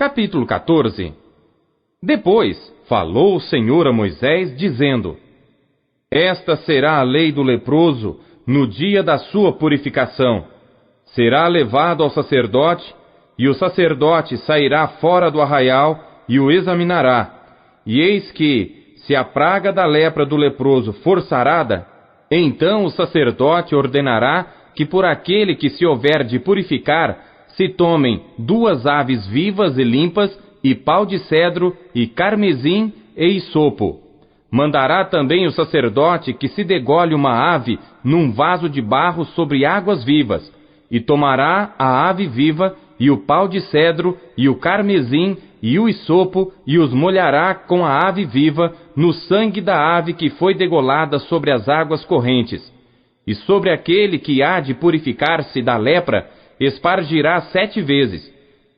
Capítulo 14. Depois falou o Senhor a Moisés, dizendo: Esta será a lei do leproso no dia da sua purificação. Será levado ao sacerdote, e o sacerdote sairá fora do arraial e o examinará. E eis que, se a praga da lepra do leproso for sarada, então o sacerdote ordenará que por aquele que se houver de purificar, se tomem 2 aves vivas e limpas, e pau de cedro, e carmesim, e hisopo. Mandará também o sacerdote que se degole uma ave num vaso de barro sobre águas vivas, e tomará a ave viva, e o pau de cedro, e o carmesim, e o hisopo, e os molhará com a ave viva no sangue da ave que foi degolada sobre as águas correntes. E sobre aquele que há de purificar-se da lepra, espargirá 7 vezes.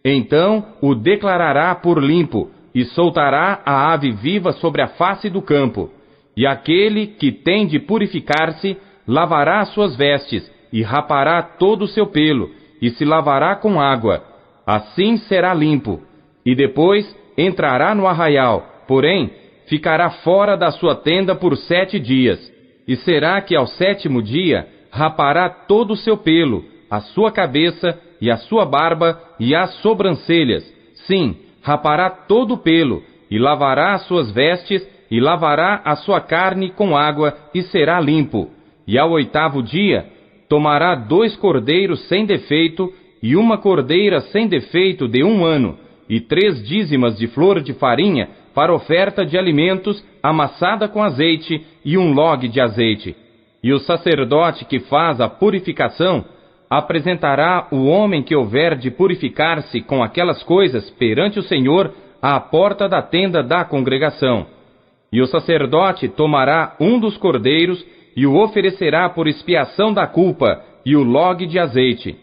Então o declarará por limpo, e soltará a ave viva sobre a face do campo. E aquele que tem de purificar-se, lavará suas vestes, e rapará todo o seu pelo, e se lavará com água. Assim será limpo. E depois entrará no arraial, porém ficará fora da sua tenda por 7 dias. E será que ao 7º dia rapará todo o seu pelo, a sua cabeça, e a sua barba, e as sobrancelhas. Sim, rapará todo o pelo, e lavará as suas vestes, e lavará a sua carne com água, e será limpo. E ao 8º dia tomará 2 cordeiros sem defeito, e 1 cordeira sem defeito de 1 ano, e 3 dízimas de flor de farinha, para oferta de alimentos, amassada com azeite, e 1 log de azeite. E o sacerdote que faz a purificação apresentará o homem que houver de purificar-se com aquelas coisas perante o Senhor à porta da tenda da congregação. E o sacerdote tomará 1 dos cordeiros e o oferecerá por expiação da culpa, e o log de azeite.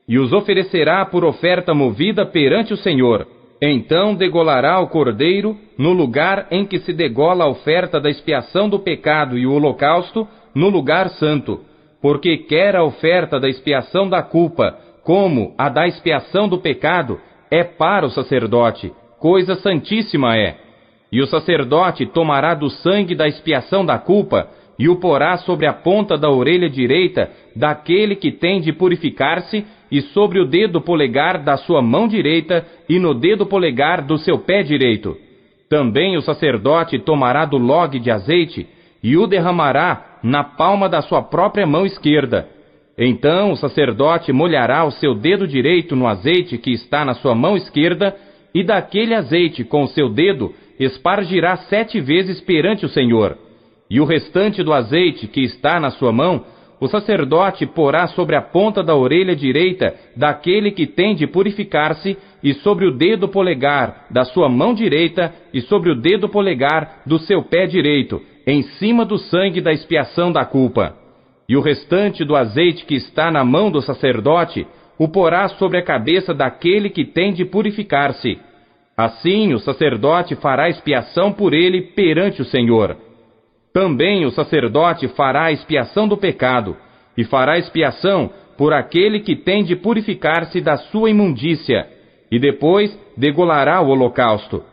E os oferecerá por oferta movida perante o Senhor. Então degolará o cordeiro no lugar em que se degola a oferta da expiação do pecado e o holocausto, no lugar santo, porque quer a oferta da expiação da culpa, como a da expiação do pecado, é para o sacerdote, coisa santíssima é. E o sacerdote tomará do sangue da expiação da culpa, e o porá sobre a ponta da orelha direita daquele que tem de purificar-se, e sobre o dedo polegar da sua mão direita, e no dedo polegar do seu pé direito. Também o sacerdote tomará do log de azeite, e o derramará na palma da sua própria mão esquerda. Então o sacerdote molhará o seu dedo direito no azeite que está na sua mão esquerda, e daquele azeite com o seu dedo espargirá 7 vezes perante o Senhor. E o restante do azeite que está na sua mão, o sacerdote porá sobre a ponta da orelha direita daquele que tem de purificar-se, e sobre o dedo polegar da sua mão direita, e sobre o dedo polegar do seu pé direito, em cima do sangue da expiação da culpa. E o restante do azeite que está na mão do sacerdote, o porá sobre a cabeça daquele que tem de purificar-se. Assim o sacerdote fará expiação por ele perante o Senhor. Também o sacerdote fará a expiação do pecado, e fará expiação por aquele que tem de purificar-se da sua imundícia, e depois degolará o holocausto.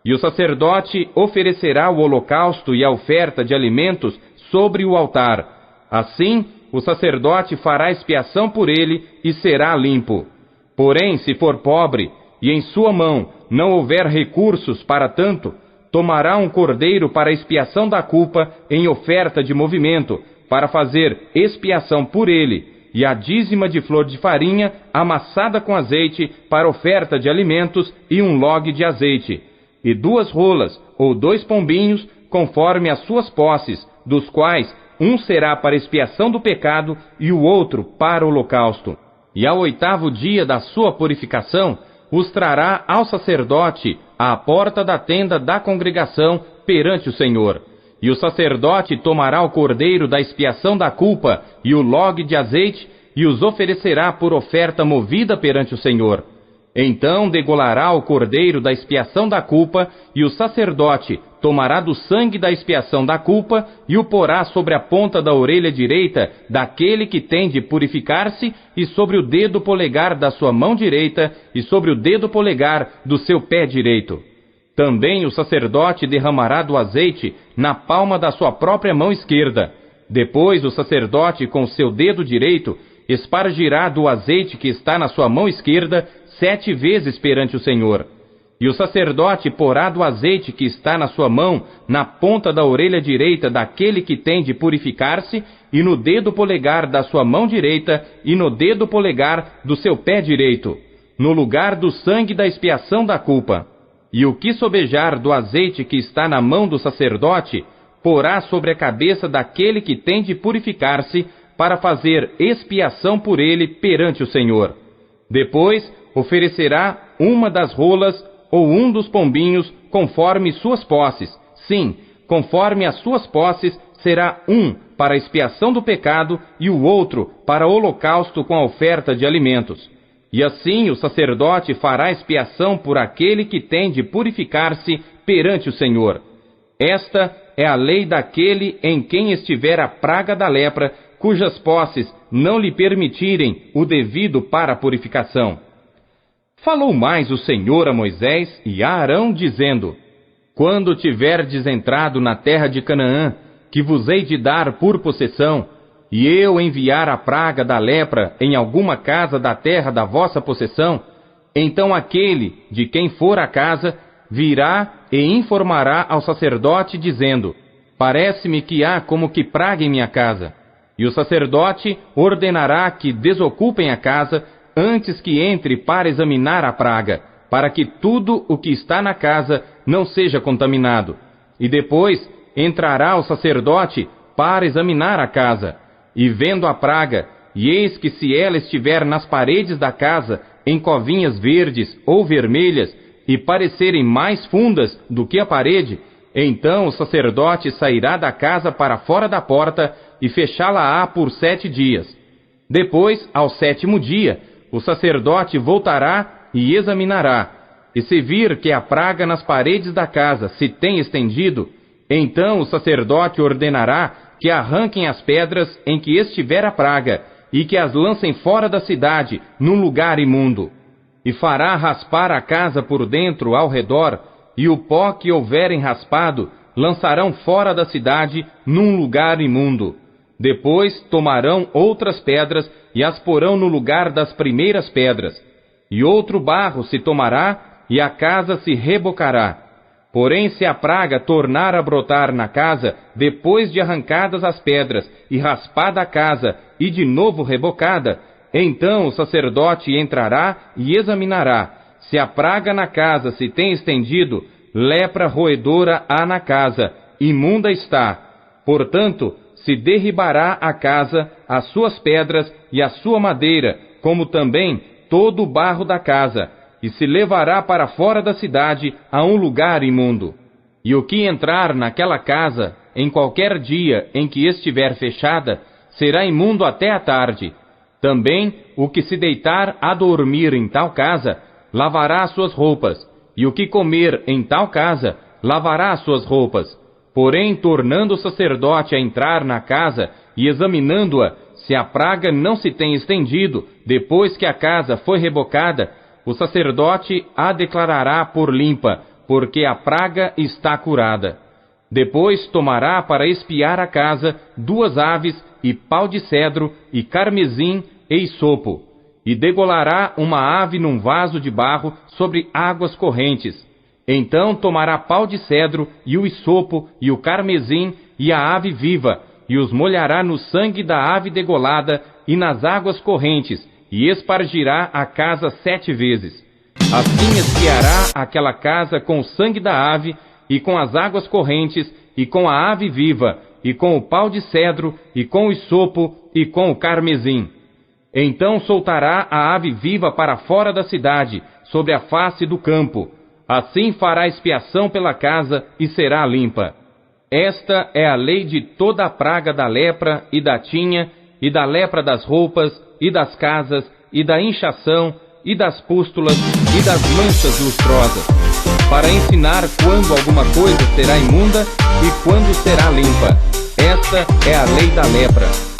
E o sacerdote oferecerá o holocausto e a oferta de alimentos sobre o altar. Assim, o sacerdote fará expiação por ele e será limpo. Porém, se for pobre, e em sua mão não houver recursos para tanto, tomará um cordeiro para expiação da culpa em oferta de movimento, para fazer expiação por ele, e a dízima de flor de farinha amassada com azeite para oferta de alimentos, e 1 log de azeite, e 2 rolas ou 2 pombinhos, conforme as suas posses, dos quais um será para expiação do pecado e o outro para o holocausto. E ao 8º dia da sua purificação, os trará ao sacerdote à porta da tenda da congregação perante o Senhor. E o sacerdote tomará o cordeiro da expiação da culpa e o log de azeite, e os oferecerá por oferta movida perante o Senhor. Então degolará o cordeiro da expiação da culpa, e o sacerdote tomará do sangue da expiação da culpa e o porá sobre a ponta da orelha direita daquele que tem de purificar-se, e sobre o dedo polegar da sua mão direita, e sobre o dedo polegar do seu pé direito. Também o sacerdote derramará do azeite na palma da sua própria mão esquerda. Depois o sacerdote, com o seu dedo direito, espargirá do azeite que está na sua mão esquerda 7 vezes perante o Senhor. E o sacerdote porá do azeite que está na sua mão na ponta da orelha direita daquele que tem de purificar-se, e no dedo polegar da sua mão direita, e no dedo polegar do seu pé direito, no lugar do sangue da expiação da culpa. E o que sobejar do azeite que está na mão do sacerdote, porá sobre a cabeça daquele que tem de purificar-se, para fazer expiação por ele perante o Senhor. Depois oferecerá uma das rolas ou um dos pombinhos, conforme suas posses. Sim, conforme as suas posses, será um para a expiação do pecado e o outro para o holocausto com a oferta de alimentos. E assim o sacerdote fará expiação por aquele que tem de purificar-se perante o Senhor. Esta é a lei daquele em quem estiver a praga da lepra, cujas posses não lhe permitirem o devido para a purificação. Falou mais o Senhor a Moisés e a Arão, dizendo: Quando tiverdes entrado na terra de Canaã, que vos hei de dar por possessão, e eu enviar a praga da lepra em alguma casa da terra da vossa possessão, então aquele de quem for a casa virá e informará ao sacerdote, dizendo: Parece-me que há como que praga em minha casa. E o sacerdote ordenará que desocupem a casa antes que entre para examinar a praga, para que tudo o que está na casa não seja contaminado. E depois entrará o sacerdote para examinar a casa, e vendo a praga, e eis que se ela estiver nas paredes da casa, em covinhas verdes ou vermelhas, e parecerem mais fundas do que a parede, então o sacerdote sairá da casa para fora da porta e fechá-la-á por 7 dias. Depois, ao 7º dia, o sacerdote voltará e examinará, e se vir que a praga nas paredes da casa se tem estendido, então o sacerdote ordenará que arranquem as pedras em que estiver a praga, e que as lancem fora da cidade, num lugar imundo. E fará raspar a casa por dentro ao redor, e o pó que houverem raspado lançarão fora da cidade, num lugar imundo. Depois tomarão outras pedras e as porão no lugar das primeiras pedras. E outro barro se tomará, e a casa se rebocará. Porém, se a praga tornar a brotar na casa, depois de arrancadas as pedras, e raspada a casa, e de novo rebocada, então o sacerdote entrará e examinará. Se a praga na casa se tem estendido, lepra roedora há na casa, imunda está. Portanto, se derribará a casa, as suas pedras e a sua madeira, como também todo o barro da casa, e se levará para fora da cidade a um lugar imundo. E o que entrar naquela casa, em qualquer dia em que estiver fechada, será imundo até a tarde. Também o que se deitar a dormir em tal casa, lavará as suas roupas, e o que comer em tal casa, lavará as suas roupas. Porém, tornando o sacerdote a entrar na casa e examinando-a, se a praga não se tem estendido, depois que a casa foi rebocada, o sacerdote a declarará por limpa, porque a praga está curada. Depois tomará para espiar a casa 2 aves, e pau de cedro, e carmesim, e isopo, e degolará uma ave num vaso de barro sobre águas correntes. Então tomará pau de cedro, e o isopo, e o carmesim, e a ave viva, e os molhará no sangue da ave degolada e nas águas correntes, e espargirá a casa 7 vezes. Assim espiará aquela casa com o sangue da ave, e com as águas correntes, e com a ave viva, e com o pau de cedro, e com o isopo, e com o carmesim. Então soltará a ave viva para fora da cidade, sobre a face do campo. Assim fará expiação pela casa, e será limpa. Esta é a lei de toda a praga da lepra e da tinha, e da lepra das roupas, e das casas, e da inchação, e das pústulas e das manchas lustrosas, para ensinar quando alguma coisa será imunda e quando será limpa. Esta é a lei da lepra.